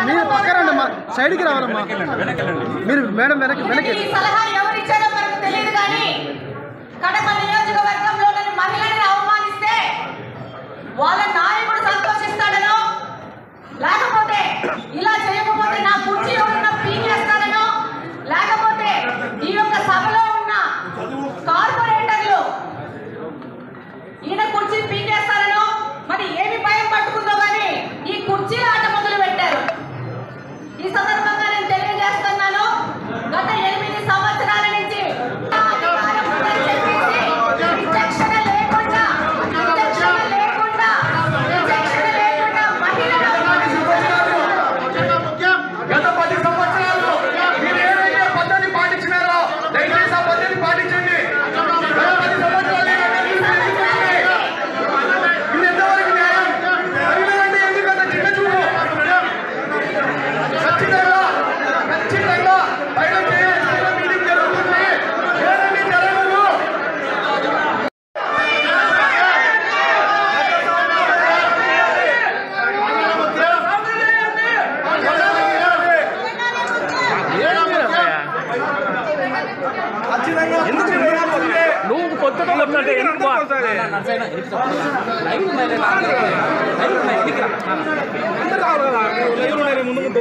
మీరు పక్కరండి సైడ్కి రావాలమ్మా మీరు మేడం వెనక్కి సలహా ఎవరు ఇచ్చారో మనకు తెలియదు కానీ కడప నియోజకవర్గంలో మహిళల్ని అవమానిస్తే వాళ్ళ నాయకుడు సంతోషిస్తాడనో లేకపోతే ఇలా చేయకపోతే నా కుర్చీ ఎవరన్నా పీకేస్తాడనో లేకపోతే ఈ యొక్క సభలో ఉన్న కార్పొరేటర్లు ఈయన కుర్చీ పీకేస్తారనో మరి ఏమి భయం పట్టుకుందో కానీ ఈ కుర్చీల ఆట మొదలు పెట్టారు. ఈ సందర్భంగా నేను తెలియజేస్తున్నాను, గత 8 సంవత్సరాల నుంచి నువ్వు కొత్తగా కొట్టినట్టే ఎందుకు ముందు ముందు